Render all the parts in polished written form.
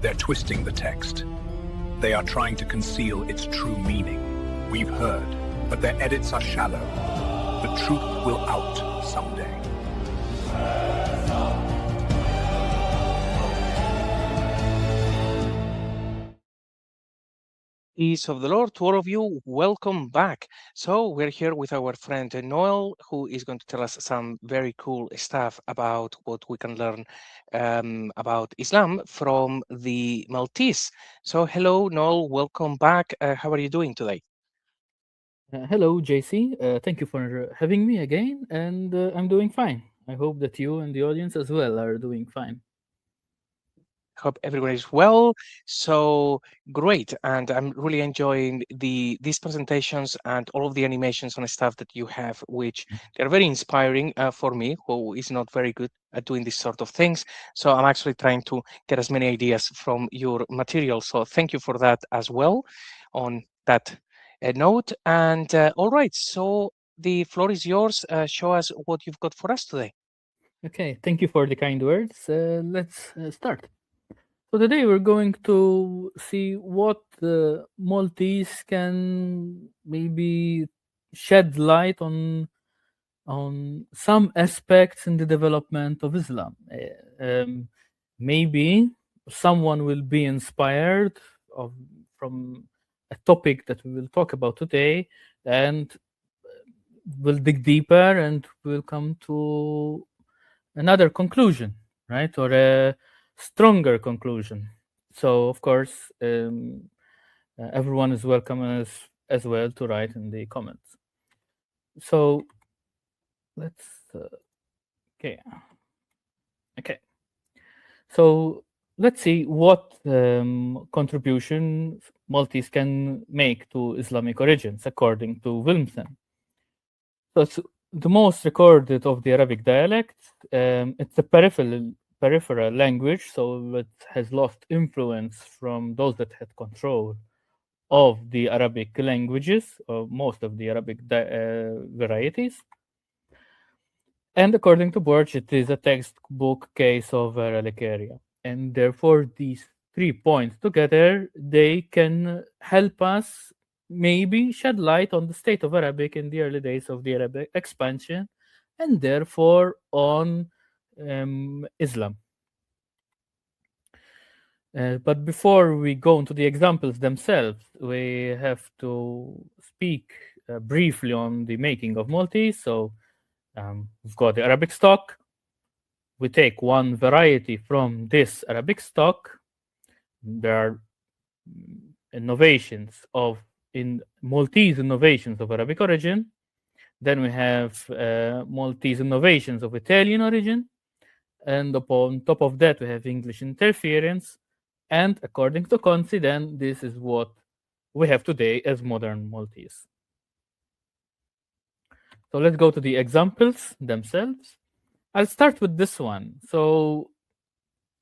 They're twisting the text. They are trying to conceal its true meaning. We've heard, but their edits are shallow. The truth will out someday. Peace of the Lord to all of you. Welcome back. So we're here with our friend Noel, who is going to tell us some very cool stuff about what we can learn about Islam from the Maltese. So hello, Noel. Welcome back. How are you doing today? Hello, JC. Thank you for having me again, and I'm doing fine. I hope that you and the audience as well are doing fine. Hope everyone is well. So great, and I'm really enjoying these presentations and all of the animations and stuff that you have, which they're very inspiring for me, who is not very good at doing this sort of things. So I'm actually trying to get as many ideas from your material. So thank you for that as well. On that note, and all right, so the floor is yours. Show us what you've got for us today. Okay, thank you for the kind words. Let's start. So today we're going to see what Maltese can maybe shed light on some aspects in the development of Islam. Maybe someone will be inspired of, from a topic that we will talk about today, and will dig deeper and will come to another conclusion, right? Or a stronger conclusion. So, of course, everyone is welcome as well to write in the comments. So, let's, okay. Okay. So let's see what contribution Maltese can make to Islamic origins, according to Wilmsen. So it's the most recorded of the Arabic dialects. It's a peripheral language, so it has lost influence from those that had control of the Arabic languages, or most of the Arabic varieties. And according to Borch, it is a textbook case of a relic area. And therefore, these 3 points together, they can help us maybe shed light on the state of Arabic in the early days of the Arabic expansion, and therefore on Islam. But before we go into the examples themselves, we have to speak briefly on the making of Maltese. So we've got the Arabic stock. We take one variety from this Arabic stock. There are Maltese innovations of Arabic origin. Then we have Maltese innovations of Italian origin. And upon top of that, we have English interference. And according to Consi, then this is what we have today as modern Maltese. So let's go to the examples themselves. I'll start with this one. So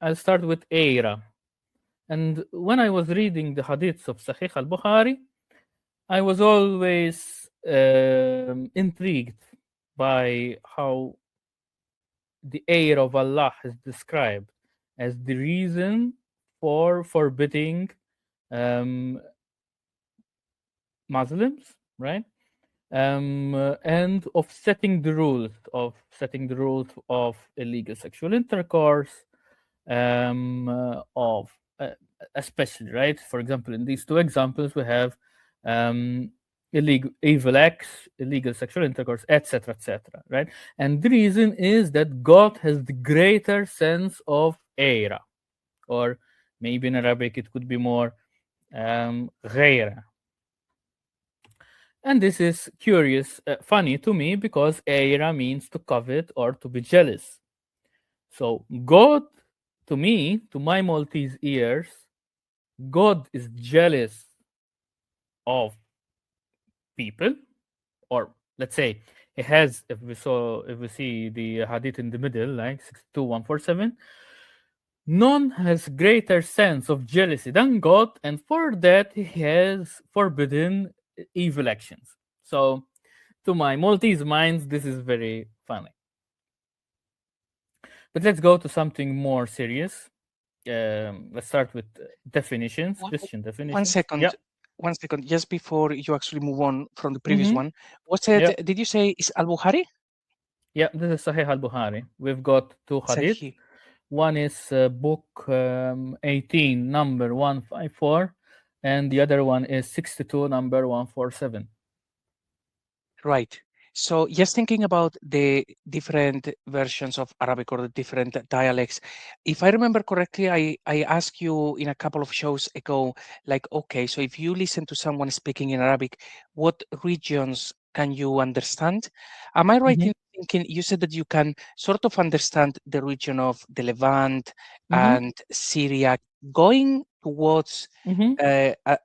I'll start with Eira. And when I was reading the hadiths of Sahih al-Bukhari, I was always intrigued by how the air of Allah is described as the reason for forbidding Muslims, right? And of setting the rules of illegal sexual intercourse, of especially, right? For example, in these two examples, we have evil acts, illegal sexual intercourse, etc., etc., right? And the reason is that God has the greater sense of era, or maybe in Arabic it could be more غيرة. And this is curious, funny to me, because era means to covet or to be jealous. So God, to me, to my Maltese ears, God is jealous of people, or let's say it has, if we see the hadith in the middle, like 62147, none has greater sense of jealousy than God, and for that he has forbidden evil actions. So to my Maltese minds, this is very funny. But let's go to something more serious. let's start with definitions, One Christian one definitions. second, Yeah. one second, just before you actually move on from the previous Mm-hmm. one. What said? Yeah. Did you say is Al-Bukhari? Yeah. This is Sahih al-Bukhari. We've got two hadith. Sahih. One is book 18, number 154, and the other one is 62, number 147. Right. So just thinking about the different versions of Arabic or the different dialects, if I remember correctly, I asked you in a couple of shows ago, like, okay, so if you listen to someone speaking in Arabic, what regions can you understand? Am I right Mm-hmm. in thinking you said that you can sort of understand the region of the Levant Mm-hmm. and Syria going towards Mm-hmm.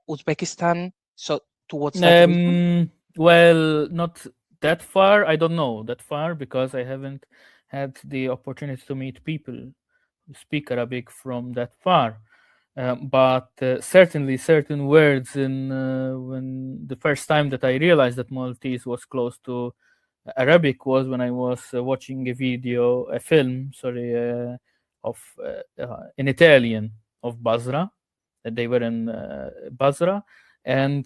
Uzbekistan, so towards that region? Well, not that far. I don't know that far because I haven't had the opportunity to meet people who speak Arabic from that far. But certainly, certain words in when the first time that I realized that Maltese was close to Arabic was when I was watching a video, a film, sorry, of in Italian of Basra. They were in Basra, and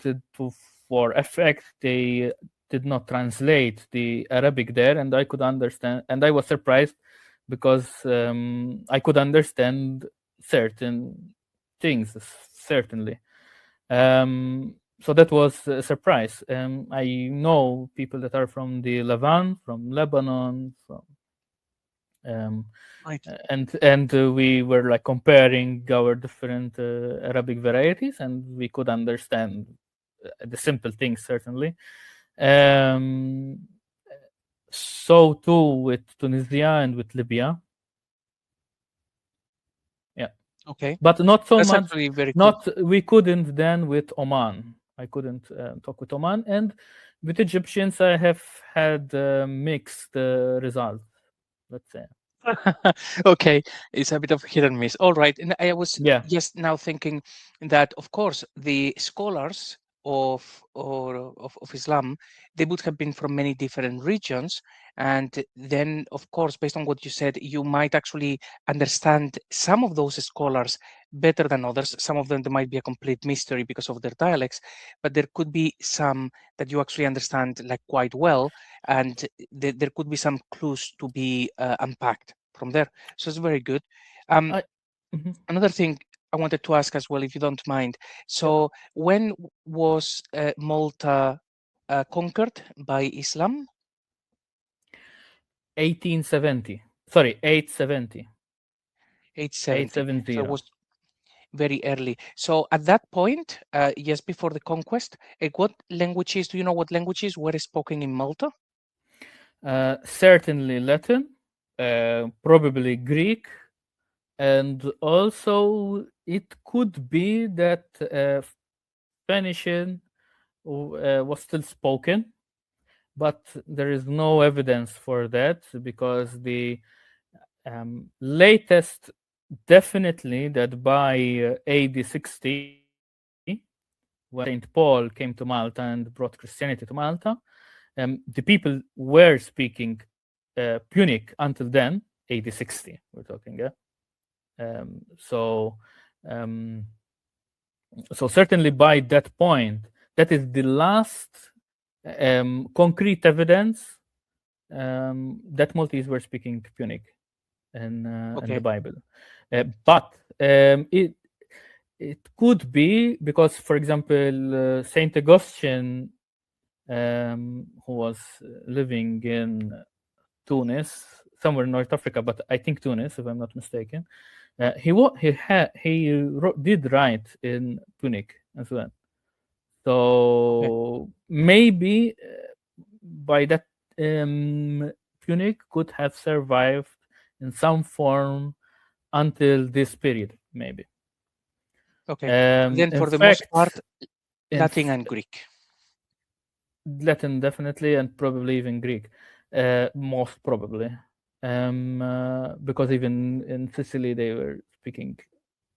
for effect, they did not translate the Arabic there, and I could understand, and I was surprised because I could understand certain things, certainly. So that was a surprise. I know people that are from the Levant, from Lebanon, from um, Right. and we were like comparing our different Arabic varieties, and we could understand the simple things certainly. Um, so too with Tunisia and with Libya. Yeah, Okay. but not so That's much. actually very cool. Not we couldn't then with Oman. I couldn't talk with Oman, and with Egyptians I have had mixed results. Let's say. Okay, it's a bit of hit and miss. All right, and I was Yeah. just now thinking that, of course, the scholars of Islam, they would have been from many different regions, and then, of course, based on what you said, you might actually understand some of those scholars better than others. Some of them, there might be a complete mystery because of their dialects, but there could be some that you actually understand like quite well, and there could be some clues to be unpacked from there. So it's very good. Um, I. Mhm. Another thing I wanted to ask as well, if you don't mind. Yep. So when was Malta conquered by Islam? 1870. Sorry, 870. 870. So it 870. was very early. So at that point, just before the conquest, what languages, do you know what languages were spoken in Malta? Certainly Latin, probably Greek, and also it could be that Phoenician was still spoken, but there is no evidence for that because the latest definitely that by AD 60, when Saint Paul came to Malta and brought Christianity to Malta, the people were speaking Punic until then, AD 60. We're talking, yeah. Um, so, um, so certainly by that point, that is the last concrete evidence that Maltese were speaking Punic in the Okay. Bible. But it could be because, for example, Saint Augustine, who was living in Tunis, somewhere in North Africa, but I think Tunis, if I'm not mistaken. Did write in Punic as well. Okay. So maybe by that Punic could have survived in some form until this period, maybe. Okay. Then In for the most part, fact, Latin and Greek. Latin definitely, and probably even Greek, most probably, because even in Sicily they were speaking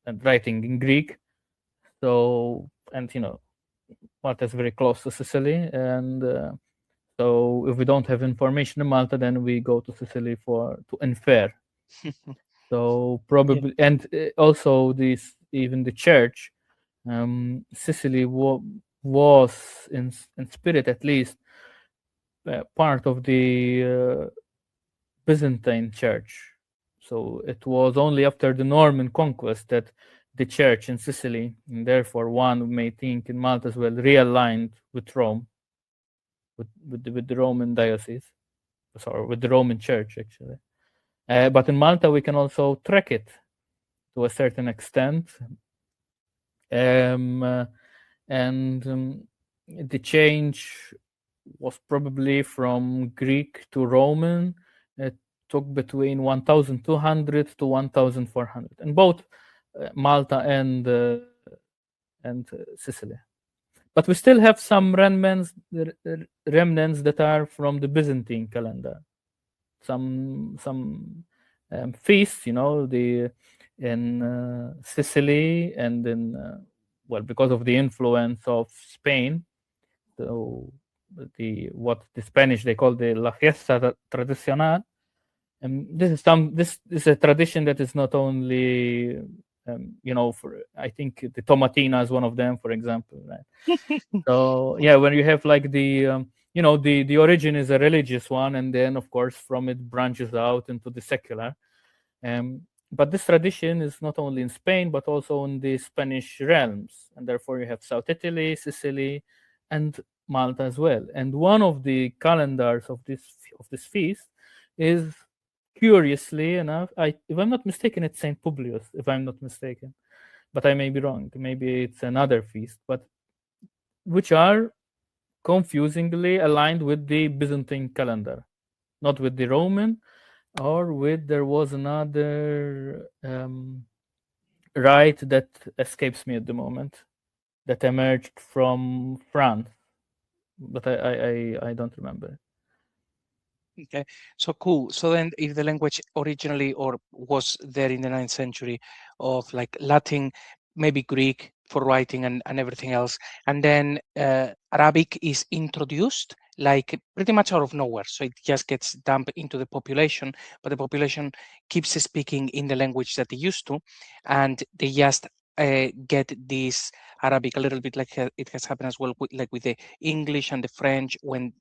and writing in Greek. So, and Malta is very close to Sicily, and so if we don't have information in Malta, then we go to Sicily to infer. So probably, and also this, even the church, Sicily was in spirit at least part of the Byzantine church. So it was only after the Norman conquest that the church in Sicily, and therefore one may think in Malta as well, realigned with Rome, with the Roman diocese, sorry, with the Roman church actually. But in Malta we can also track it to a certain extent, and the change was probably from Greek to Roman. It took between 1,200 to 1,400 in both Malta and Sicily. But we still have some remnants that are from the Byzantine calendar. Some feasts, in Sicily and in because of the influence of Spain. So what the Spanish they call the La Fiesta Tradicional. This is a tradition that is not only for, I think the Tomatina is one of them, for example, right? So yeah, when you have like the the origin is a religious one, and then of course from it branches out into the secular. But this tradition is not only in Spain but also in the Spanish realms, and therefore you have South Italy, Sicily, and Malta as well. And one of the calendars of this feast is, curiously enough, if I'm not mistaken, it's Saint Publius. If I'm not mistaken, but I may be wrong. Maybe it's another feast, but which are confusingly aligned with the Byzantine calendar, not with the Roman, or with there was another rite that escapes me at the moment that emerged from France, but I don't remember. Okay, so cool. So then, if the language originally or was there in the 9th century of like Latin, maybe Greek for writing and everything else, and then Arabic is introduced like pretty much out of nowhere. So it just gets dumped into the population, but the population keeps speaking in the language that they used to, and they just get this Arabic a little bit like it has happened as well, with the English and the French. When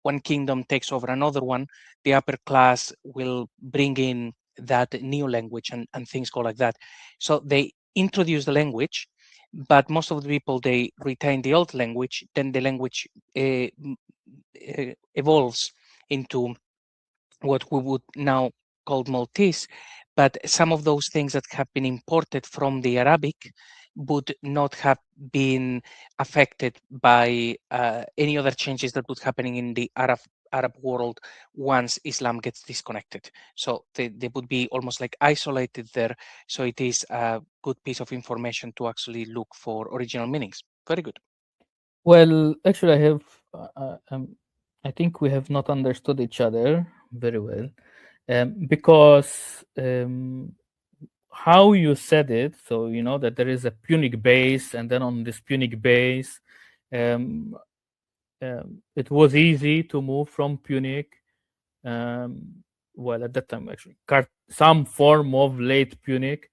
one kingdom takes over another one, the upper class will bring in that new language, and things go like that. So they introduce the language, but most of the people, they retain the old language. Then the language evolves into what we would now call Maltese. But some of those things that have been imported from the Arabic would not have been affected by any other changes that would happening in the Arab world once Islam gets disconnected. So they would be almost like isolated there. So it is a good piece of information to actually look for original meanings. Very good. Well, actually, I think we have not understood each other very well, because how you said it. So you know that there is a Punic base, and then on this Punic base, it was easy to move from Punic. At that time, actually, some form of late Punic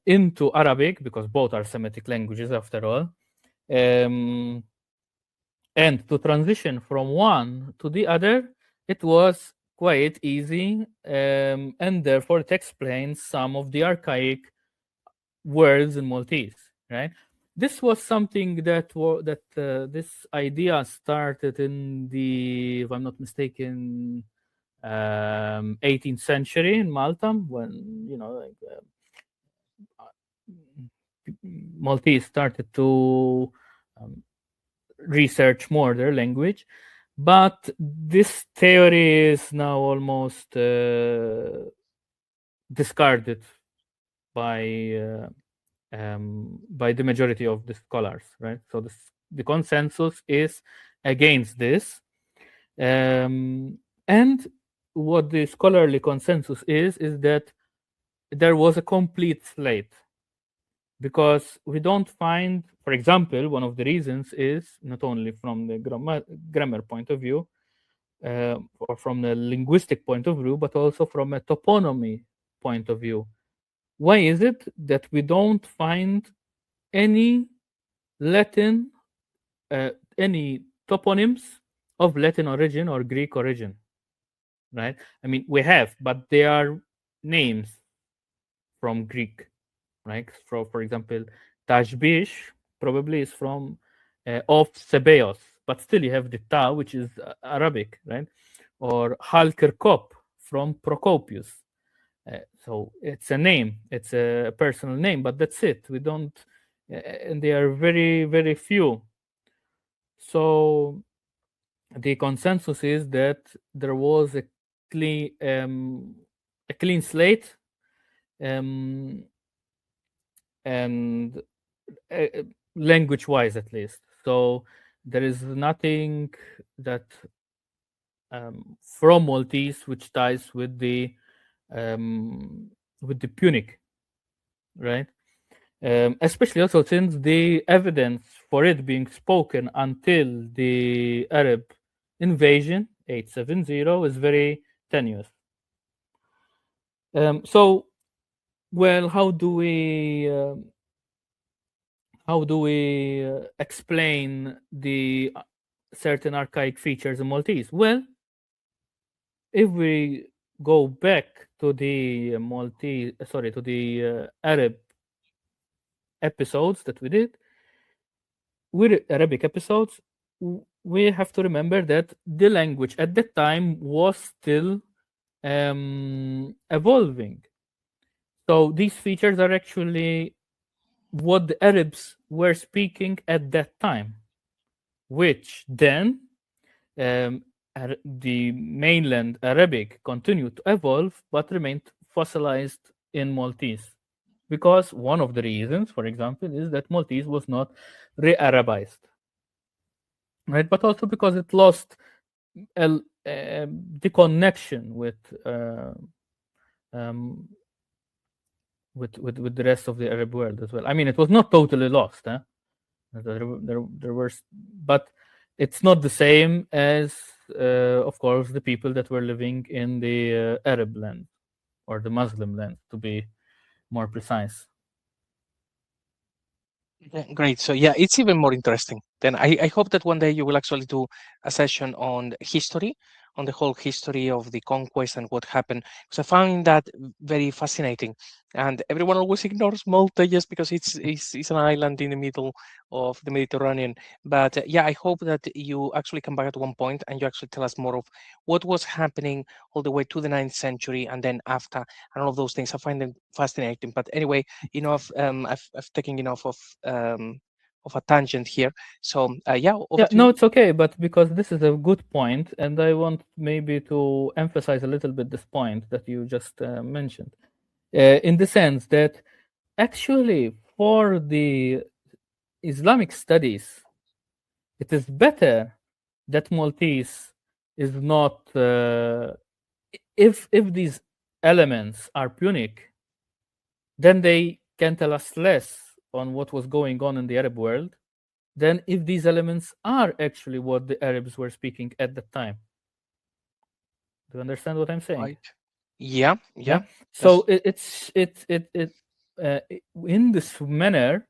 into Arabic, because both are Semitic languages after all. And to transition from one to the other, it was quite easy, and therefore it explains some of the archaic words in Maltese, right? This was something that this idea started in the, if I'm not mistaken, 18th century in Malta, when Maltese started to research more their language. But this theory is now almost discarded by the majority of the scholars, right? So the consensus is against this, and what the scholarly consensus is that there was a complete slate, because we don't find, for example, one of the reasons is not only from the grammar point of view, or from the linguistic point of view, but also from a toponymy point of view. Why is it that we don't find any Latin, any toponyms of Latin origin or Greek origin? Right? I mean, we have, but they are names from Greek, right? For example, Tashbish probably is from of Sebeos, but still you have the Ta, which is Arabic, right? Or Halkirkop from Procopius. So it's a name, it's a personal name, but that's it. We don't, and they are very, very few. So the consensus is that there was a clean slate, um, and language-wise at least. So there is nothing that from Maltese which ties with the Punic, right? Especially also since the evidence for it being spoken until the Arab invasion 870 is very tenuous. So, well, how do we explain the certain archaic features in Maltese? Well, if we go back to the Arab episodes that we did, with Arabic episodes, we have to remember that the language at that time was still evolving. So these features are actually what the Arabs were speaking at that time, which then the mainland Arabic continued to evolve but remained fossilized in Maltese. Because one of the reasons, for example, is that Maltese was not re-Arabized, right? But also because it lost the connection with the rest of the Arab world as well. I mean, it was not totally lost, huh? There were, but it's not the same as, of course, the people that were living in the Arab land or the Muslim land, to be more precise. Great. So yeah, it's even more interesting. Then I hope that one day you will actually do a session on history, on the whole history of the conquest and what happened. Because I find that very fascinating. And everyone always ignores Malta just because it's an island in the middle of the Mediterranean. But yeah, I hope that you actually come back at one point and you actually tell us more of what was happening all the way to the 9th century and then after and all of those things. I find them fascinating. But anyway, I've taken enough of a tangent here. So yeah, no, it's okay, but because this is a good point, and I want maybe to emphasize a little bit this point that you just mentioned, in the sense that actually for the Islamic studies, it is better that Maltese is not if these elements are Punic, then they can tell us less on what was going on in the Arab world than if these elements are actually what the Arabs were speaking at the time. Do you understand what I'm saying? Right. Yeah. So it's in this manner.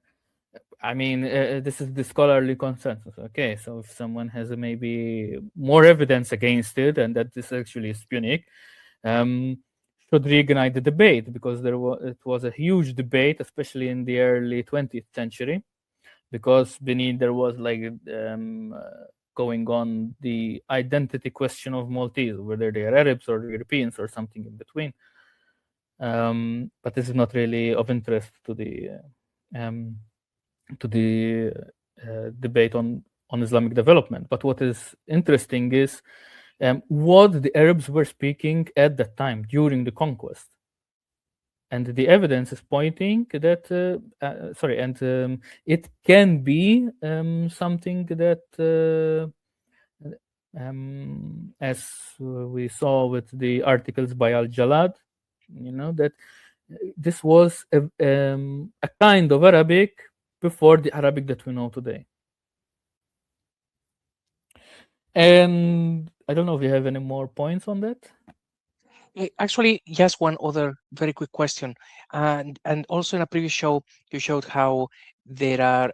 I mean, this is the scholarly consensus. Okay, so if someone has maybe more evidence against it and that this actually is Punic, should reignite the debate, because it was a huge debate, especially in the early 20th century, because beneath there was like going on the identity question of Maltese, whether they are Arabs or Europeans or something in between. But this is not really of interest to the debate on Islamic development. But what is interesting is what the Arabs were speaking at that time during the conquest. And the evidence is pointing that, it can be something that, as we saw with the articles by Al-Jalad, that this was a kind of Arabic before the Arabic that we know today. And I don't know if you have any more points on that. Actually, yes, one other very quick question. And also in a previous show, you showed how there are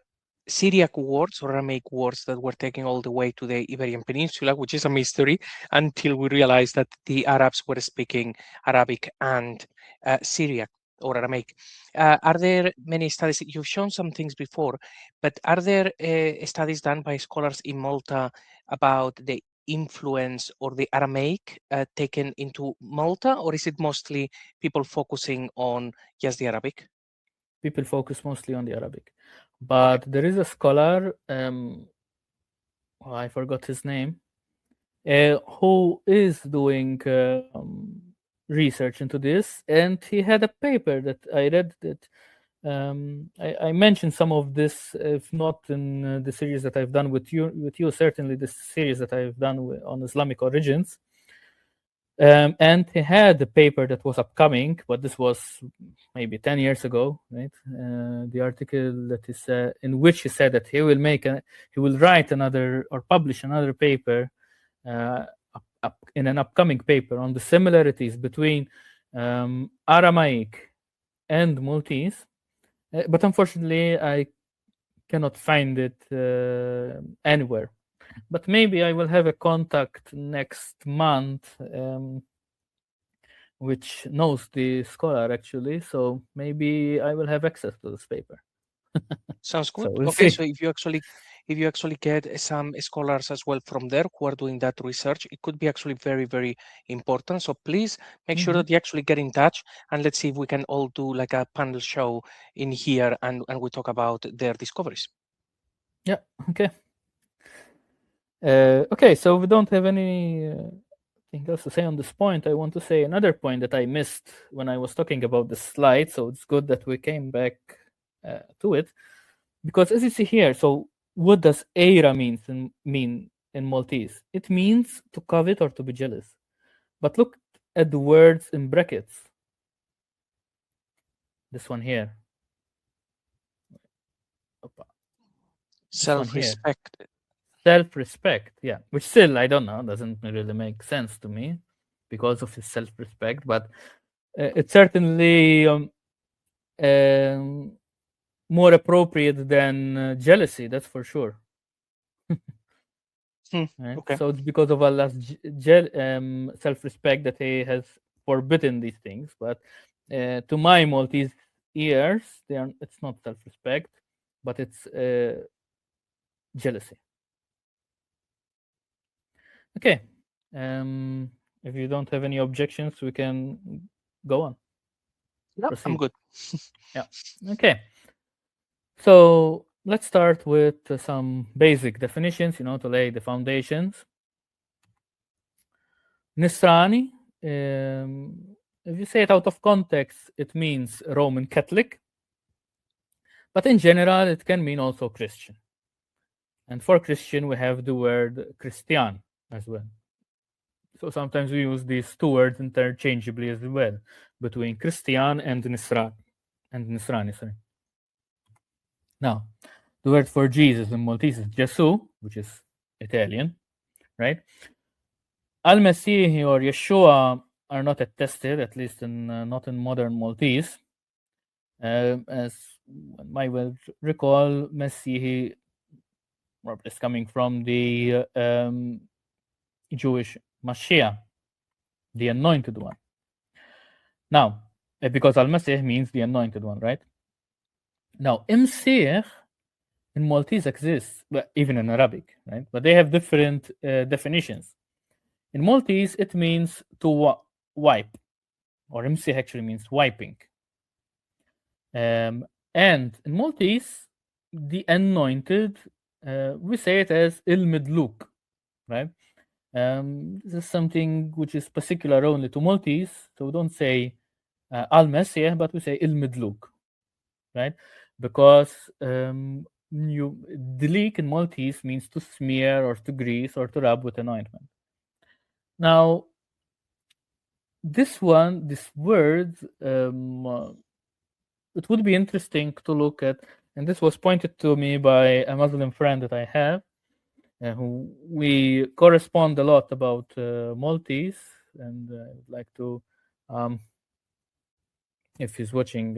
Syriac words or Aramaic words that were taken all the way to the Iberian Peninsula, which is a mystery until we realized that the Arabs were speaking Arabic and Syriac or Aramaic. Are there many studies? You've shown some things before, but are there studies done by scholars in Malta about the influence or the Aramaic taken into Malta, or is it mostly people focusing on just the Arabic? People focus mostly on the Arabic, but there is a scholar, I forgot his name, who is doing research into this, and he had a paper that I read that I mentioned some of this, if not in the series that I've done with you, certainly the series that I've done on Islamic origins. And he had a paper that was upcoming, but this was maybe 10 years ago, right? The article that is in which he said that he will write another or publish another paper in an upcoming paper on the similarities between Aramaic and Maltese. But unfortunately, I cannot find it anywhere. But maybe I will have a contact next month, which knows the scholar actually. So maybe I will have access to this paper. Sounds good. So we'll Okay, see. so if you actually get some scholars as well from there who are doing that research, it could be actually very, very important. So please make sure that you actually get in touch, and let's see if we can all do like a panel show in here and we talk about their discoveries. Yeah. Okay. Okay. So we don't have any thing else to say on this point. I want to say another point that I missed when I was talking about the slide. So it's good that we came back to it, because as you see here, so what does Eira mean in Maltese? It means to covet or to be jealous. But look at the words in brackets. This one here. Self-respect. Self-respect, yeah. Which still, I don't know, doesn't really make sense to me because of his self-respect. But it's certainly more appropriate than jealousy, that's for sure. Right? Okay. So it's because of Allah's self-respect that He has forbidden these things. But to my Maltese ears, it's not self-respect, but it's jealousy. Okay. If you don't have any objections, we can go on. Yep, I'm good. Yeah. Okay. So let's start with some basic definitions, to lay the foundations. Nisrani, if you say it out of context, it means Roman Catholic. But in general, it can mean also Christian. And for Christian, we have the word Christian as well. So sometimes we use these two words interchangeably as well, between Christian and Nisrani. Sorry. Now, the word for Jesus in Maltese is Gesù, which is Italian, right? Al-Masih or Yeshua are not attested, at least not in modern Maltese. As one might well recall, Masih is coming from the Jewish Mashiach, the anointed one. Now, because Al-Masih means the anointed one, right? Now, Msih in Maltese exists, but even in Arabic, right? But they have different definitions. In Maltese, it means to wipe, or Msih actually means wiping. And in Maltese, the anointed, we say it as Il-Midluk, right? This is something which is particular only to Maltese, so we don't say Al-Masih, but we Il Midluk, right? Because Dilik in Maltese means to smear or to grease or to rub with an ointment. Now, this word, it would be interesting to look at, and this was pointed to me by a Muslim friend that I have, who we correspond a lot about Maltese, and I would like to, if he's watching,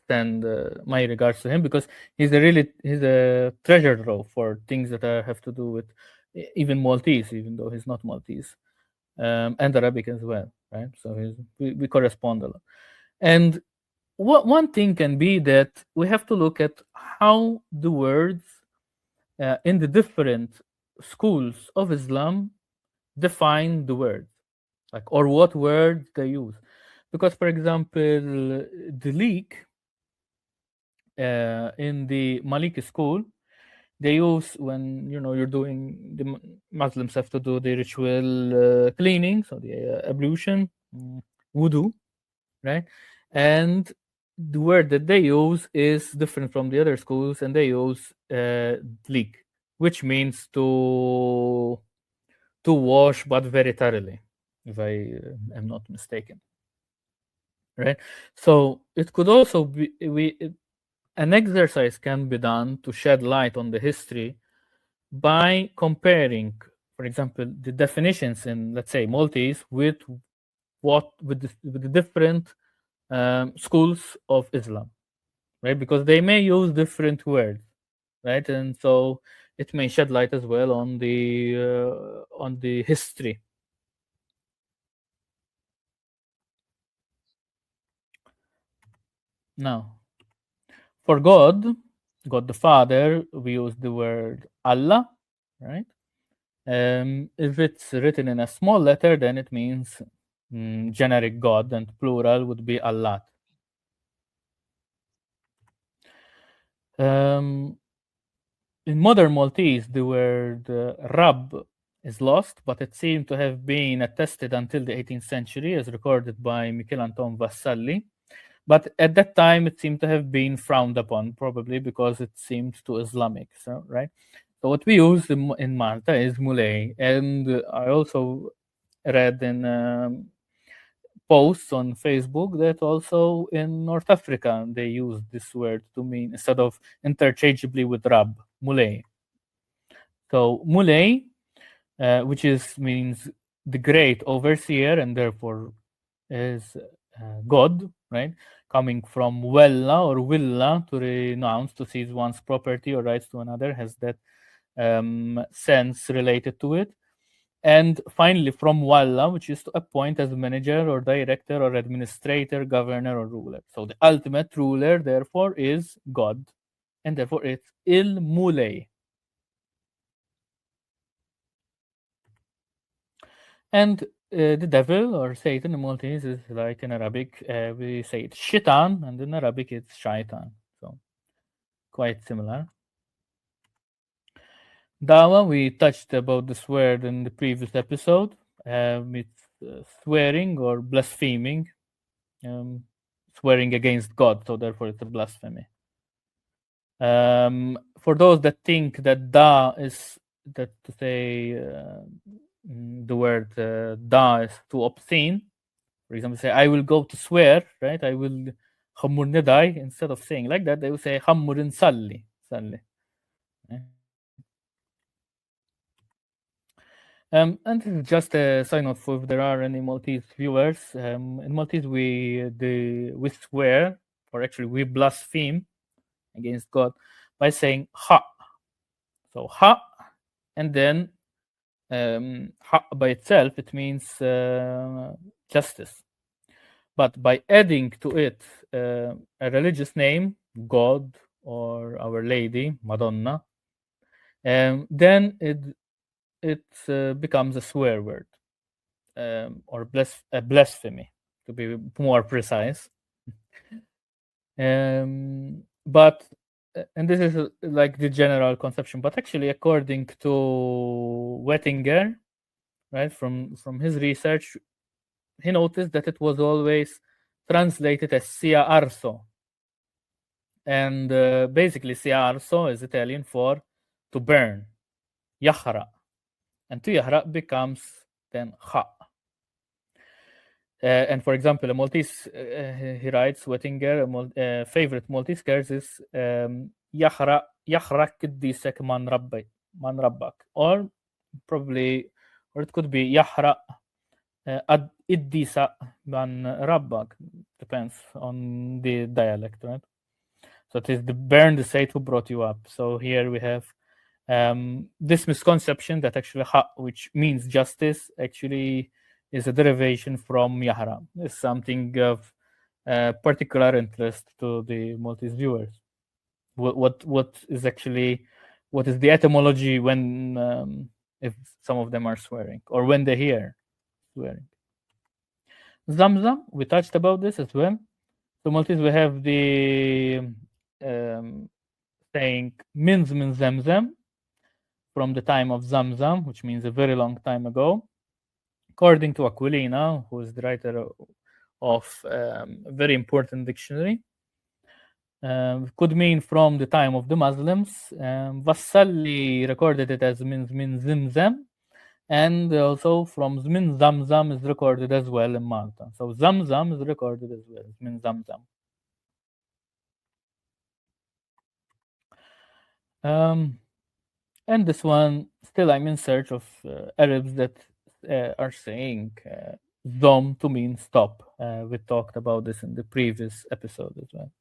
send my regards to him, because he's a treasure trove for things that have to do with even Maltese, even though he's not Maltese, and Arabic as well, right? So we correspond a lot. And one thing can be that we have to look at how the words in the different schools of Islam define the words, like, or what words they use. Because, for example, the leak in the Maliki school, they use, when you're doing, the Muslims have to do the ritual cleaning, so the ablution, wudu, right? And the word that they use is different from the other schools, and they use leak, which means to wash, but very thoroughly, if I am not mistaken, right? So it could also be an exercise can be done to shed light on the history by comparing, for example, the definitions in, let's say, Maltese with the different schools of Islam, right? Because they may use different words, right? And so it may shed light as well on the history. Now, for God the Father, we use the word Allah, right? If it's written in a small letter, then it means generic God, and plural would be Allah. In modern Maltese, the word Rab is lost, but it seemed to have been attested until the 18th century, as recorded by Michel Anton Vassalli. But at that time, it seemed to have been frowned upon, probably because it seemed too Islamic. So, right. So what we use in Malta is Mulay, and I also read in posts on Facebook that also in North Africa they use this word to mean, instead of interchangeably with Rab, Mulay. So Mulay, which means the great overseer, and therefore is God, right? Coming from Wella or Willa, to renounce, to seize one's property or rights to another, has that sense related to it. And finally, from Walla, which is to appoint as manager or director or administrator, governor or ruler. So the ultimate ruler, therefore, is God, and therefore it's Il Mulay. And the devil or Satan in Maltese is like in Arabic, we say it's Shaitan, and in Arabic it's Shaitan. So quite similar. Dawa, we touched about this word in the previous episode. It's swearing or blaspheming, swearing against God, so therefore it's a blasphemy. For those that think that da is, that to say the word da is too obscene, for example, say, I will go to swear, right? I will khamur nedai, instead of saying like that, they will say khamurin salli. And this is just a sign off if there are any Maltese viewers. In Maltese, we swear, or actually we blaspheme against God by saying ha. So ha, and then ha by itself, it means justice. But by adding to it a religious name, God or Our Lady, Madonna, then it becomes a swear word, or a blasphemy, to be more precise. But and this is like the general conception, but actually, according to Wettinger, right, from his research, he noticed that it was always translated as sia arso, and basically sia arso is Italian for to burn, yahra, and to yahra becomes then kha. And for example, a Maltese, he writes, Wettinger, favorite Maltese curse is yahra kiddisek man rabbak, or probably or it could be يحرق إديسا من ربك, depends on the dialect, right? So it is the burn the saint who brought you up. So here we have this misconception that actually which means justice, actually is a derivation from Yahra. It's something of particular interest to the Maltese viewers. What is the etymology when if some of them are swearing, or when they hear swearing? Zamzam, we touched about this as well. So Maltese, we have the saying min zamzam, from the time of Zamzam, which means a very long time ago. According to Aquilina, who is the writer of a very important dictionary, could mean from the time of the Muslims. Vassalli recorded it as min Zimzam, and also from min Zamzam is recorded as well in Malta. So Zamzam is recorded as well as min Zamzam. And this one, still I'm in search of Arabs that are saying Zom to mean stop. We talked about this in the previous episode as well.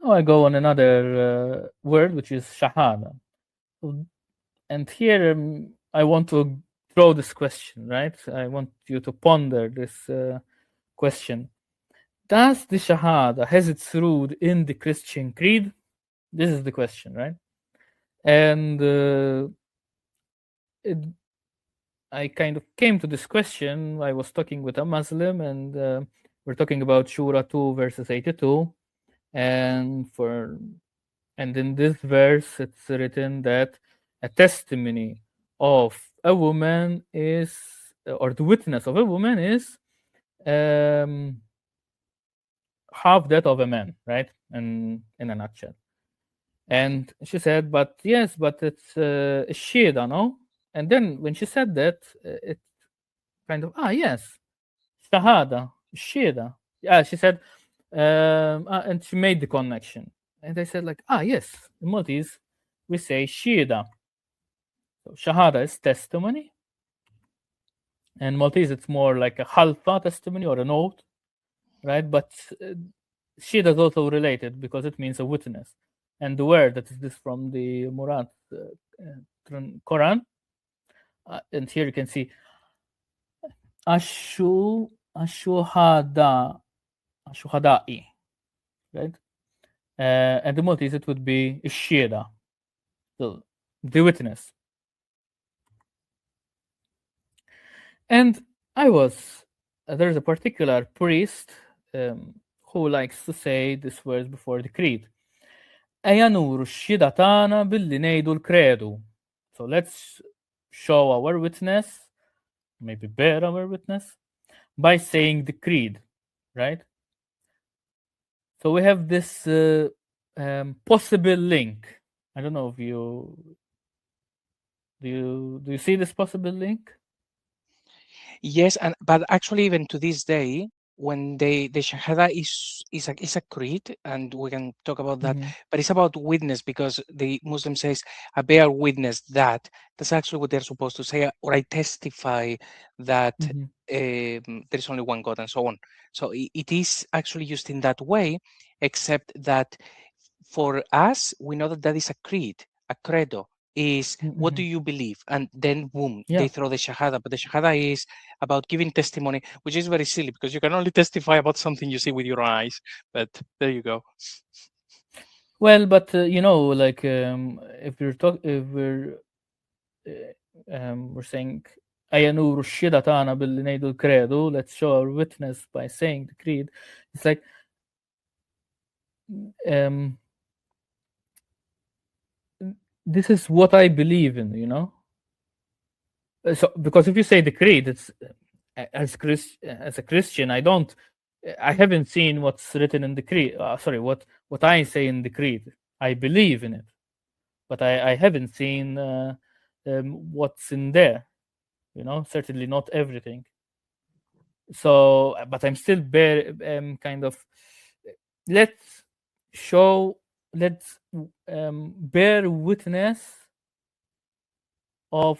Now I go on another word, which is Shahada. And here I want to throw this question, right? I want you to ponder this question. Does the Shahada has its root in the Christian creed? This is the question, right? And I kind of came to this question. I was talking with a Muslim, and we're talking about Shura 2 verses 82, and in this verse it's written that a testimony of a woman is, or the witness of a woman is half that of a man, right? And in a nutshell. And she said, but yes, but it's Shida, no? And then when she said that, it kind of, yes, Shahada, Shida. Yeah, she said, and she made the connection. And I said, like, yes, in Maltese, we say Shida. So Shahada is testimony. And Maltese, it's more like a halfa testimony or an oath, right? But Shida is also related because it means a witness. And the word that is this from the Murad Quran, and here you can see ashuhadai, right? And the Maltese it would be Shida, so the witness. And there's a particular priest who likes to say this verse before the creed. So let's show our witness, maybe bear our witness, by saying the creed, right? So we have this possible link. I don't know if you do you see this possible link? Yes, but actually, even to this day, when the Shahada is a creed, and we can talk about that, but it's about witness, because the Muslim says, I bear witness that. That's actually what they're supposed to say, or I testify that there is only one God, and so on. So it is actually used in that way, except that for us, we know that that is a creed, a credo. Is what do you believe? And then boom, they throw the Shahada. But the Shahada is about giving testimony, which is very silly because you can only testify about something you see with your eyes. But there you go. Well, but like if we're saying Ayanur Shidatana Bilinaidul Credo, let's show our witness by saying the creed. It's like this is what I believe in, So because if you say the creed, it's as a Christian, I haven't seen what's written in the creed. What I say in the creed. I believe in it, but I haven't seen what's in there. Certainly not everything. So, but I'm still kind of let's bear witness of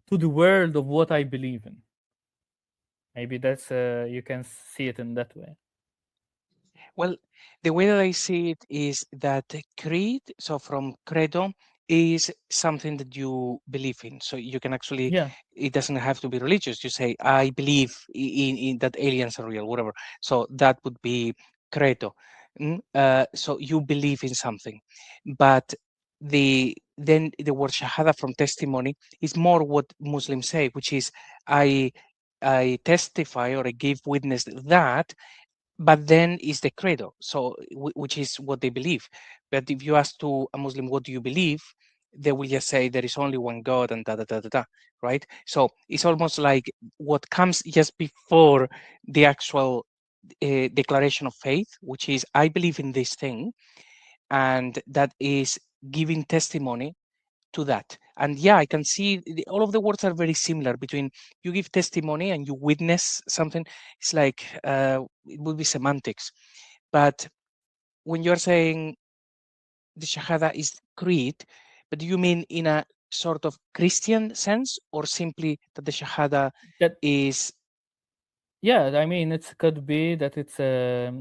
to the world of what I believe in. Maybe that's you can see it in that way. Well, the way that I see it is that creed, so from credo, is something that you believe in. So you can actually, Yeah, it doesn't have to be religious. You say, I believe in that aliens are real, whatever. So that would be credo. So you believe in something. But then the word shahada from testimony is more what Muslims say, which is I testify or I give witness that, but then is the credo, so which is what they believe. But if you ask to a Muslim, what do you believe, they will just say there is only one God and da da da da da, right? So it's almost like what comes just before the actual declaration of faith, which is I believe in this thing, and that is giving testimony to that. And yeah, I can see all of the words are very similar between you give testimony and you witness something. It's like it would be semantics. But when you're saying the Shahada is creed, but do you mean in a sort of Christian sense or simply that the Shahada that is? yeah. I mean, it could be that it's a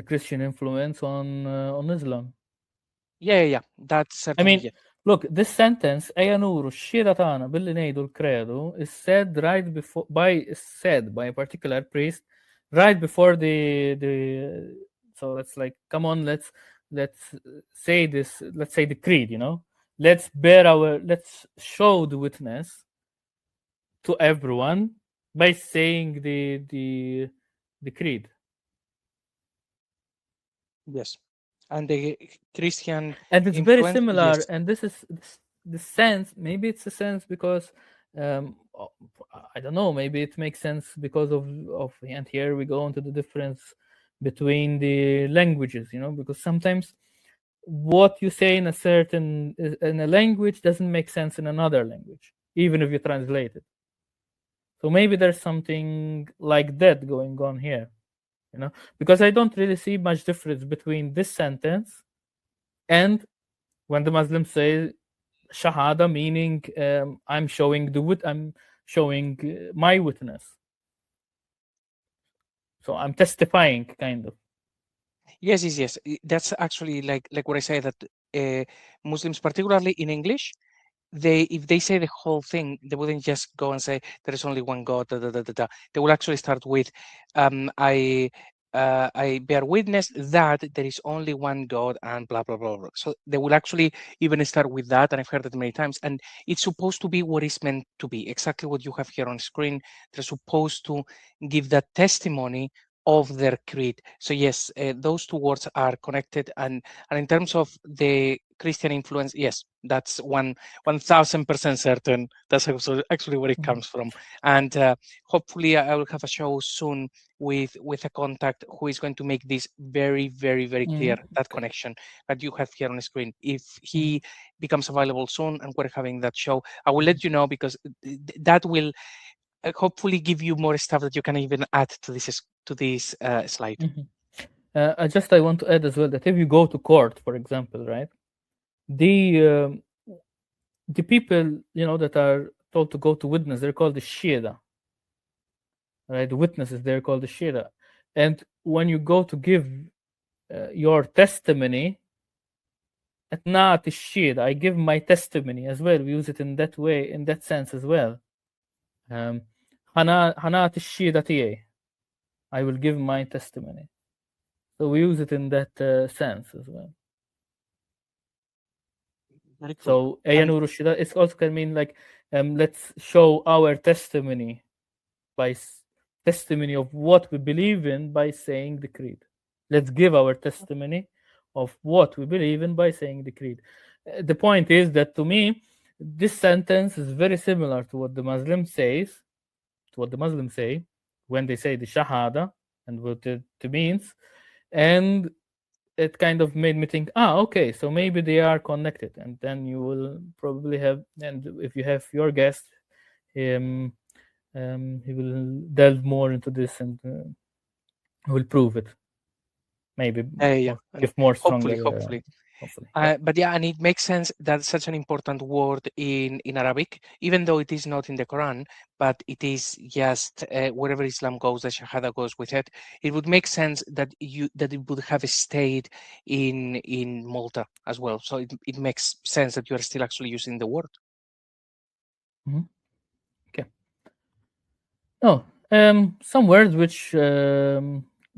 Christian influence on Islam. Yeah. That's I certainly, mean, yeah. look, this sentence, "Eja nuru xhieda tagħna billi ngħidu l-credo," is said right before by a particular priest, right before the. So let's like, come on, let's say this. Let's say the creed. Let's show the witness to everyone by saying the creed. Yes. And the Christian And it's very influence, similar, yes. and this is the sense. Maybe it's a sense because um o- I don't know, maybe it makes sense because of and here we go into the difference between the languages, because sometimes what you say in in a language doesn't make sense in another language, even if you translate it. So maybe there's something like that going on here, because I don't really see much difference between this sentence and when the Muslims say shahada, meaning I'm showing my witness. So I'm testifying, kind of. Yes. That's actually like what I say that Muslims, particularly in English, if they say the whole thing, they wouldn't just go and say there is only one God. Da, da, da, da, da. They will actually start with, I bear witness that there is only one God and blah blah blah blah. So they will actually even start with that, and I've heard it many times. And it's supposed to be what is meant to be, exactly what you have here on screen. They're supposed to give that testimony of their creed. So yes, those two words are connected, and in terms of the Christian influence, yes, that's 1000% certain. That's actually where it Mhm. comes from. And hopefully, I will have a show soon with a contact who is going to make this very, very, very clear, that Okay. connection that you have here on the screen. If Mhm. he becomes available soon and we're having that show, I will Mhm. let you know, because that will hopefully give you more stuff that you can even add to this slide. Mhm. I want to add as well that if you go to court, for example, right, the the people that are told to go to witness, they're called the shida, right? The witnesses, they're called the shida, and when you go to give your testimony, not shida, I give my testimony as well. We use it in that way, in that sense as well. Hanat shida tiye, I will give my testimony. So we use it in that sense as well. Very cool. So Ayanur Shida, it also can mean like let's show our testimony by testimony of what we believe in by saying the creed. Let's give our testimony of what we believe in by saying the creed. The point is that to me, this sentence is very similar to what the Muslim says, to what the Muslims say when they say the Shahada and what it means. And it kind of made me think, okay, so maybe they are connected. And then you will probably have, and if you have your guest, um, he will delve more into this and will prove it, maybe, Yeah. or And give more hopefully, stronger. hopefully. hopefully. But yeah, and it makes sense that such an important word in Arabic, even though it is not in the Quran, but it is just wherever Islam goes, the Shahada goes with it. It would make sense that it would have stayed in Malta as well. So it makes sense that you are still actually using the word. Okay. Oh, some words which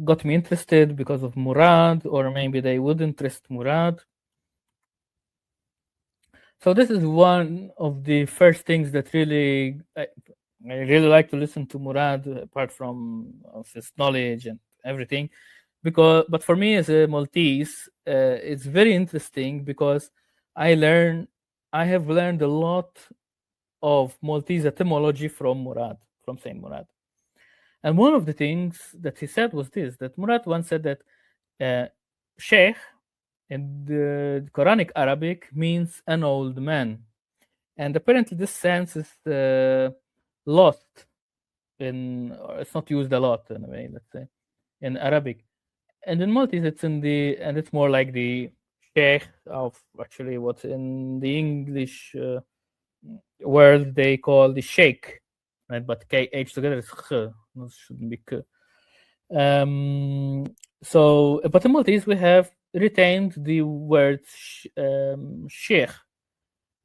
got me interested because of Murad, or maybe they would interest Murad. So this is one of the first things that really I really like to listen to Murad, apart from of his knowledge and everything, but for me as a Maltese, it's very interesting because I have learned a lot of Maltese etymology from Murad, from Saint Murad. And one of the things that he said was this: that Murad once said that Sheikh in the Quranic Arabic means an old man, and apparently this sense is lost or it's not used a lot in a way, let's say, in Arabic. And in Maltese, it's more like the sheikh of actually what's in the English word they call the sheikh, right? But KH together is kh, it shouldn't be k. But in Maltese, we have retained the word sheikh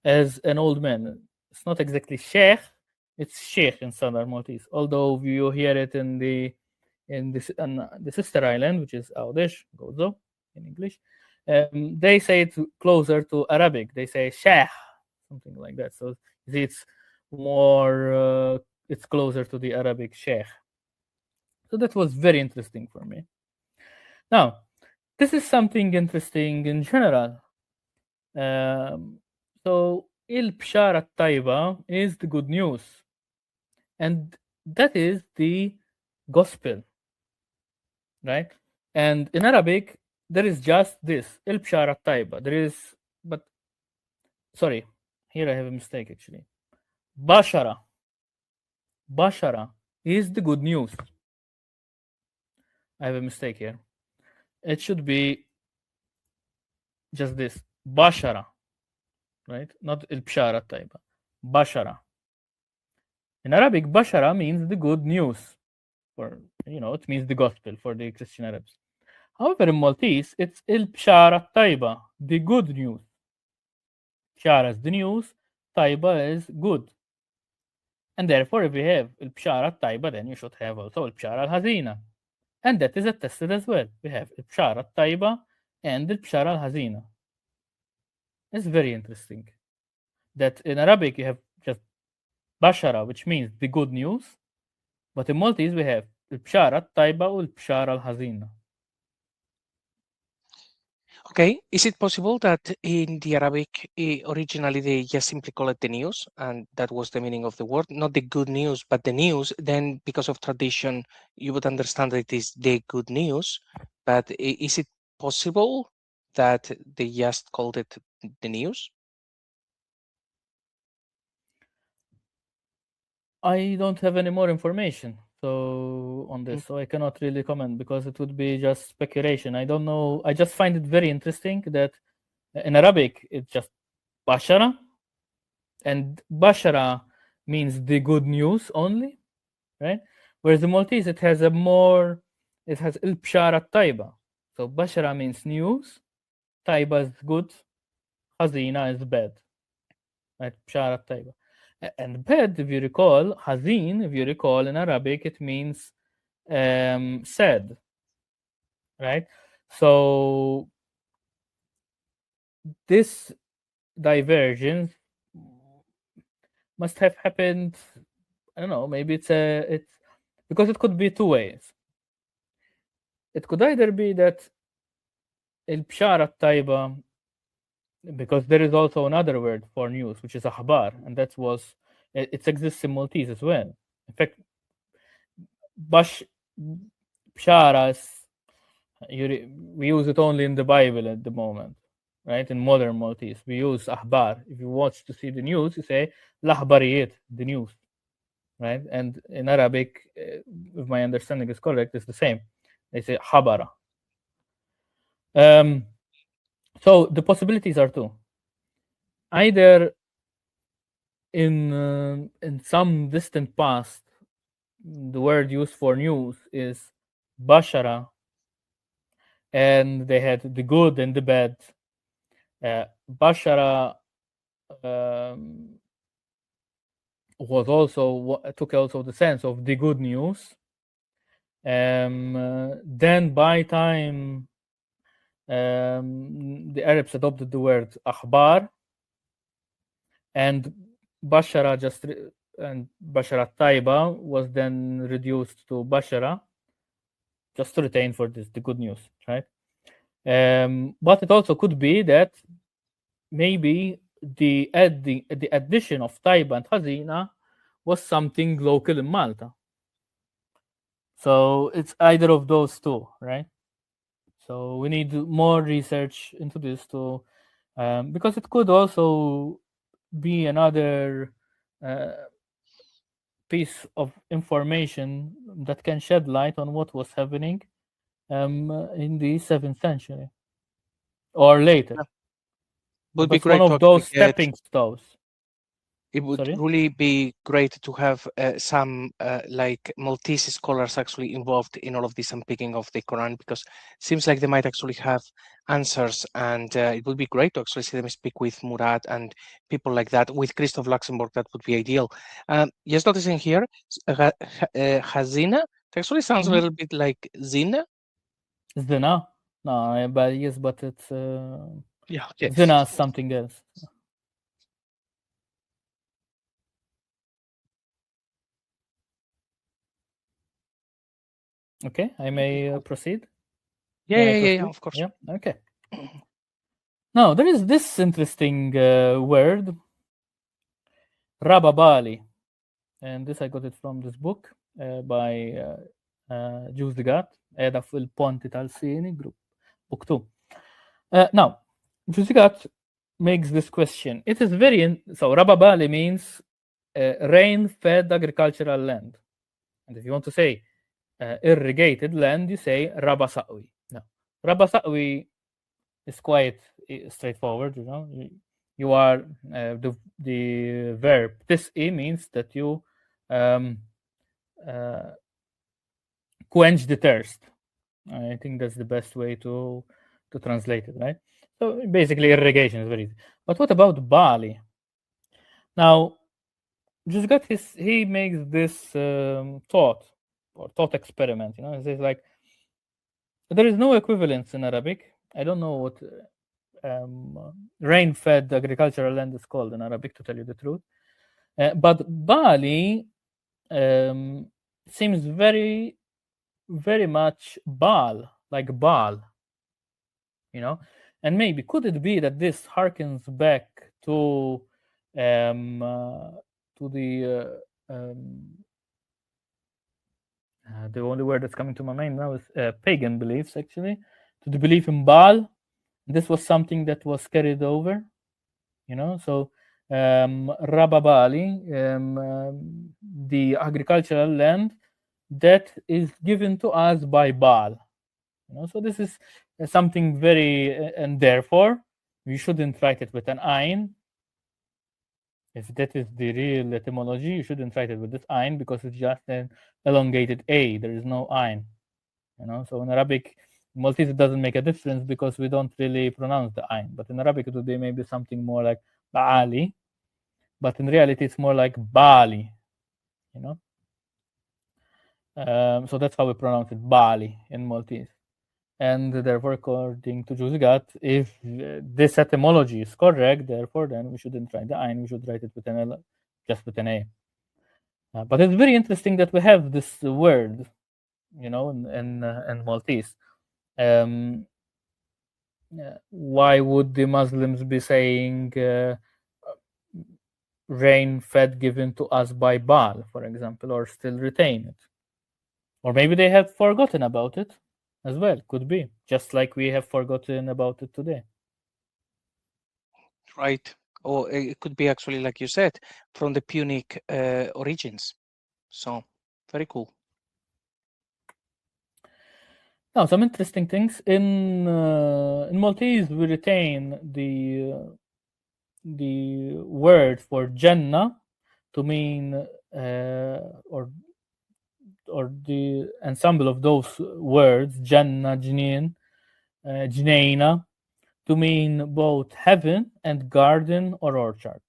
as an old man. It's not exactly sheikh, it's sheikh in Southern Maltese. Although you hear it in the sister island, which is Audish, Gozo in English, they say it closer to Arabic. They say sheikh, something like that. So it's more, it's closer to the Arabic sheikh. So that was very interesting for me. Now, this is something interesting in general. So Il-Bshara Taiba is the good news. And that is the gospel, right? And in Arabic, there is just this, Il-Bshara Taiba. There is, but, sorry, here I have a mistake actually. Bashara. Bashara is the good news. I have a mistake here. It should be just this, Bashara, right? Not Il-Bshara Taiba. Bashara. In Arabic, Bashara means the good news. It means the gospel for the Christian Arabs. However, in Maltese, it's Il-Bshara Taiba, the good news. Bshara is the news, Taiba is good. And therefore, if we have Il-Bshara Taiba, then you should have also Il-Bshara Al-Hazina. And that is attested as well. We have Il-Bshara Taiba and Il-Bshara Al-Hazina. It's very interesting that in Arabic you have just Bashara, which means the good news, but in Maltese we have Al-Bshara Taiba or Al-Bshara Al-Hazina. Okay, is it possible that in the Arabic originally they just simply call it the news, and that was the meaning of the word, not the good news, but the news? Then, because of tradition, you would understand that it is the good news. But is it possible that they just called it the news? I don't have any more information on this, so I cannot really comment because it would be just speculation. I don't know. I just find it very interesting that in Arabic it's just Bashara, and Bashara means the good news only, right? Whereas the Maltese it has Il-Bshara Taiba. So Bashara means news, Taiba is good, Hazina is bad, right? Bshara Taiba. And bad, if you recall, Hazin, if you recall, in Arabic, it means sad, right? So this divergence must have happened. I don't know. Maybe it's because it could be two ways. It could either be that Il-Bshara Taiba, because there is also another word for news, which is Ahbar, and it exists in Maltese as well. In fact, Bshara, we use it only in the Bible at the moment, right? In modern Maltese, we use Ahbar. If you want to see the news, you say Lahbariyat, the news, right? And in Arabic, if my understanding is correct, it's the same. They say Habara. So the possibilities are two. Either in some distant past, the word used for news is bashara, and they had the good and the bad. Bashara um, was also took also the sense of the good news. Then by time the Arabs adopted the word akhbar, and bashara and bashara taiba was then reduced to bashara, just to retain for this the good news, right? But it also could be that maybe the addition of taiba and hazina was something local in Malta. So it's either of those two, right? So we need more research into this to, because it could also be another uh, piece of information that can shed light on what was happening in the 7th century or later. Yeah. Would be That's one great to of actually those get. stepping stones. It would Sorry? really be great to have some like Maltese scholars actually involved in all of this unpicking of the Quran, because it seems like they might actually have answers, and it would be great to actually see them speak with Murad and people like that. With Christoph Luxembourg, that would be ideal. Just noticing here, Hazina, it actually sounds a Mhm. little bit like Zina. Zina? No, but yes, but it's Yeah, okay. Zina is something else. Okay, I may Cool. proceed. Yeah, May I yeah, yeah, yeah, proceed? of course. Yeah. Okay. Now there is this interesting word, Rababali, and this I got it from this book by Giusegat, Edha fil Ponti tal-Sini group, book 2. Now, Giusegat makes this question. It is so Rababali means rain-fed agricultural land, and if you want to say irrigated land, you say Rabasawi. Now, Rabasawi is quite straightforward. You are the verb this means that you um, uh, quench the thirst. I think that's the best way to translate it, right? So basically, irrigation is very easy. But what about Bali? Now, just got he makes this thought experiment. He says like there is no equivalence in Arabic. I don't know what rain-fed agricultural land is called in Arabic, to tell you the truth. But Bali um, seems very, very much Baal, like Baal, you know. And maybe could it be that this harkens back um, uh, to the only word that's coming to my mind now is pagan beliefs, actually, to the belief in Baal. This was something that was carried over, so Rababali, the agricultural land that is given to us by Baal. So this is something very, and therefore we shouldn't write it with an ayn. If that is the real etymology, you shouldn't write it with this ayn because it's just an elongated a. There is no ayn. So in Arabic, Maltese doesn't make a difference because we don't really pronounce the ayn. But in Arabic, it would be maybe something more like Ba'ali, but in reality, it's more like Bali. You know, so that's how we pronounce it, Bali in Maltese. And therefore, according to Juzigat, if this etymology is correct, therefore, then we shouldn't write the ayn. We should write it with an L, just with an a. But it's very interesting that we have this word, in Maltese. Why would the Muslims be saying rain fed given to us by Baal, for example, or still retain it? Or maybe they have forgotten about it as well. Could be. Just like we have forgotten about it today. Right. Or it could be actually, like you said, from the Punic origins. So very cool. Now, some interesting things in Maltese. We retain the word for Jannah to mean or the ensemble of those words Jannah, Janeen, Jnaina, to mean both heaven and garden or orchard.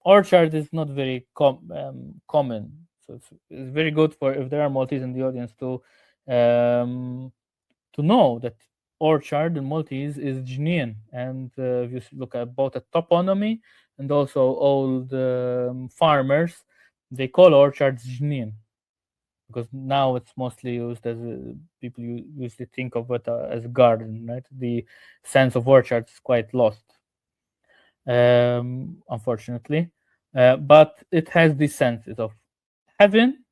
Orchard is not very common, so it's very good for if there are Maltese in the audience to know that orchard in Maltese is Jnien, and if you look at both a toponymy and also old farmers, they call orchards Jnien because now it's mostly used as people usually think of it as garden, right? The sense of orchard is quite lost, unfortunately. But it has these senses of heaven,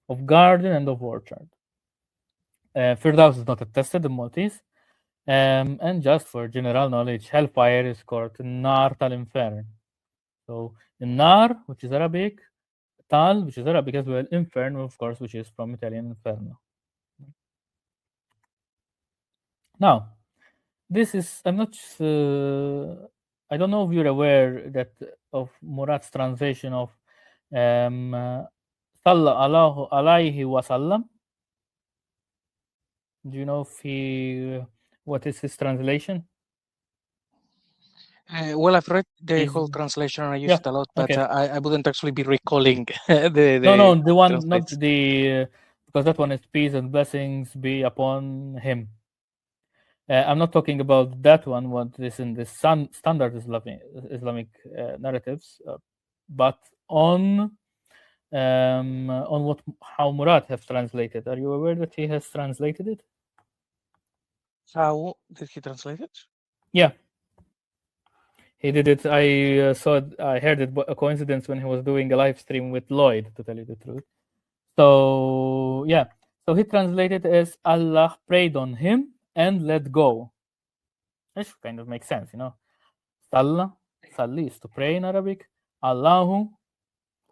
of garden, and of orchard. Firdaus is not attested in Maltese. And just for general knowledge, hellfire is called Nar Tal Infern. So, Nar, which is Arabic, Tal, which is Arabic as well, Inferno, of course, which is from Italian Inferno. Now, this is, I'm not, I don't know if you're aware that of Murad's translation of Salla Allahu alayhi wa sallam. Do you know if what is his translation? Well, I've read the whole translation and I use it a lot, but okay. I wouldn't actually be recalling the No, the one, not translates. the, because that one is peace and blessings be upon him. I'm not talking about that one, what is in the standard Islamic narratives, but on what how Murad have translated. Are you aware that he has translated it? How did he translate it? Yeah, he did it. I heard it a coincidence when he was doing a live stream with Lloyd, to tell you the truth. So yeah, so he translated as Allah prayed on him and let go. This kind of makes sense, you know. Salla, salli is to pray in Arabic. Allahu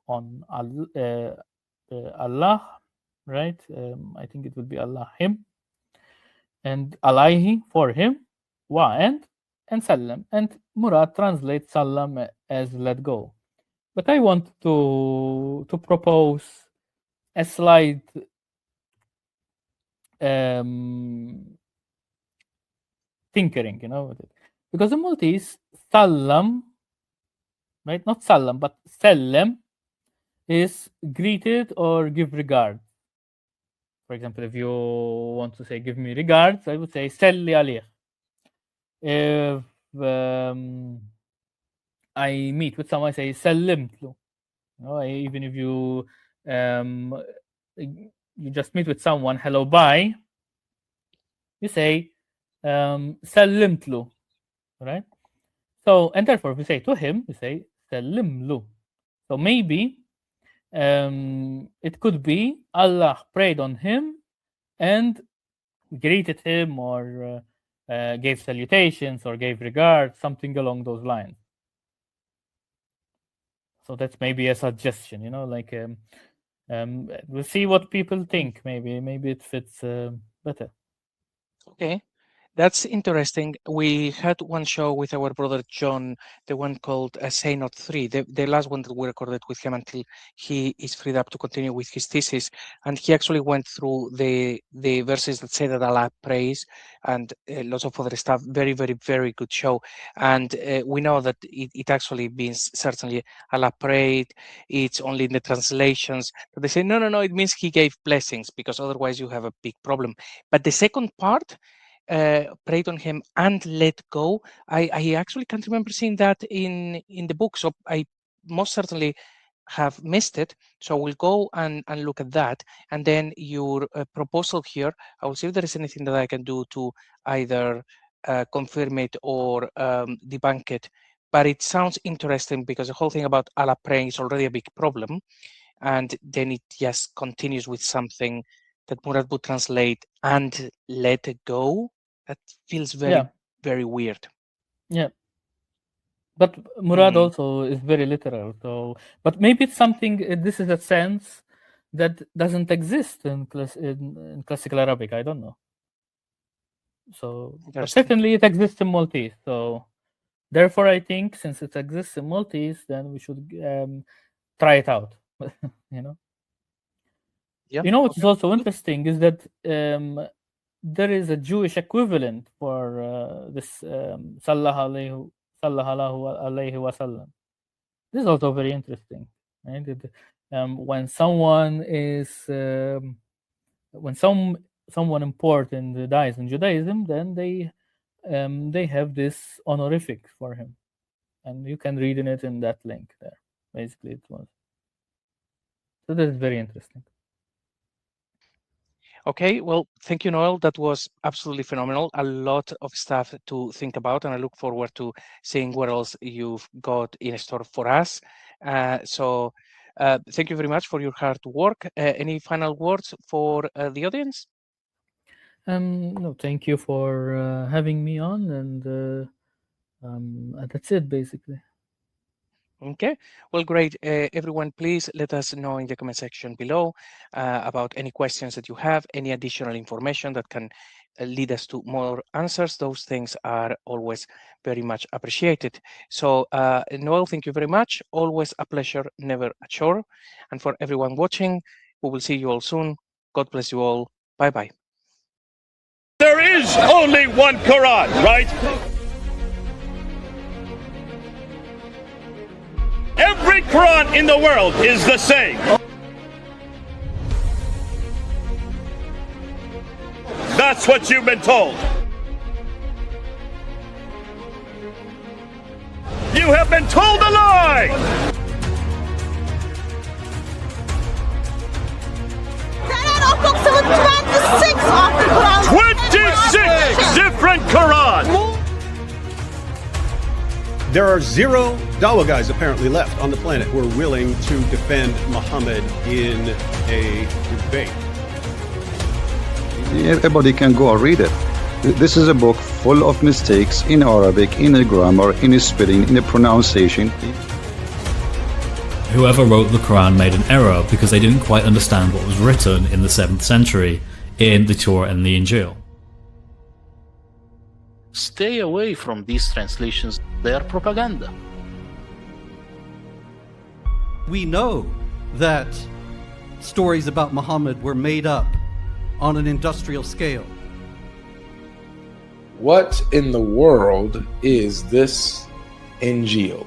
on Allah, right? I think it would be Allah him, and alayhi for him, wa and sallam, and Murad translates sallam as let go. But I want to propose a slight tinkering, you know, because the Maltese sallam, right? Not sallam, but sallam is greeted or give regards. For example, if you want to say give me regards, I would say salli alayh. If I meet with someone, I say sallimtlu. You know, even if you just meet with someone, hello, bye, you say sallimtlu, right? So, and therefore, if we say to him, we say sallimlu. So maybe it could be Allah prayed on him and greeted him or gave salutations or gave regards, something along those lines. So that's maybe a suggestion, you know, like we'll see what people think. Maybe it fits better. Okay. That's interesting. We had one show with our brother John, the one called Say Not 3, the last one that we recorded with him until he is freed up to continue with his thesis. And he actually went through the verses that say that Allah prays and lots of other stuff. Very, very, very good show. And we know that it actually means certainly Allah prayed. It's only in the translations. But they say, no, it means he gave blessings because otherwise you have a big problem. But the second part, prayed on him and let go. I actually can't remember seeing that in the book, so I most certainly have missed it. So we'll go and look at that. And then your proposal here, I will see if there is anything that I can do to either confirm it or debunk it. But it sounds interesting because the whole thing about Allah praying is already a big problem. And then it just continues with something that Murad would translate and let it go. That feels very, very weird. Yeah. But Murad also is very literal. So, but maybe it's something, this is a sense that doesn't exist in classical Arabic. I don't know. So, but Interesting. certainly it exists in Maltese. So, therefore, I think since it exists in Maltese, then we should try it out. You know. Yeah. You know what's Okay. also interesting is that there is a Jewish equivalent for this sallallahu alayhi wasallam. This is also very interesting. Right? When someone is when someone important dies in Judaism, then they have this honorific for him, and you can read in it in that link there. Basically, it was. So that is very interesting. Okay, well, thank you, Noel. That was absolutely phenomenal. A lot of stuff to think about, and I look forward to seeing what else you've got in store for us. So thank you very much for your hard work. Any final words for the audience? No, thank you for having me on, and that's it basically. Okay, well, great. Everyone, please let us know in the comment section below about any questions that you have, any additional information that can lead us to more answers. Those things are always very much appreciated. So, Noel, thank you very much. Always a pleasure, never a chore. And for everyone watching, we will see you all soon. God bless you all. Bye-bye. There is only one Quran, right? Every Quran in the world is the same. That's what you've been told. You have been told a lie! 26 of the Quran. 26 different Qurans! There are 0 Dawa guys apparently left on the planet who are willing to defend Muhammad in a debate. Everybody can go and read it. This is a book full of mistakes in Arabic, in the grammar, in the spelling, in the pronunciation. Whoever wrote the Quran made an error because they didn't quite understand what was written in the 7th century in the Torah and the Injil. Stay away from these translations. They are propaganda. We know that stories about Muhammad were made up on an industrial scale. What in the world is this Injil?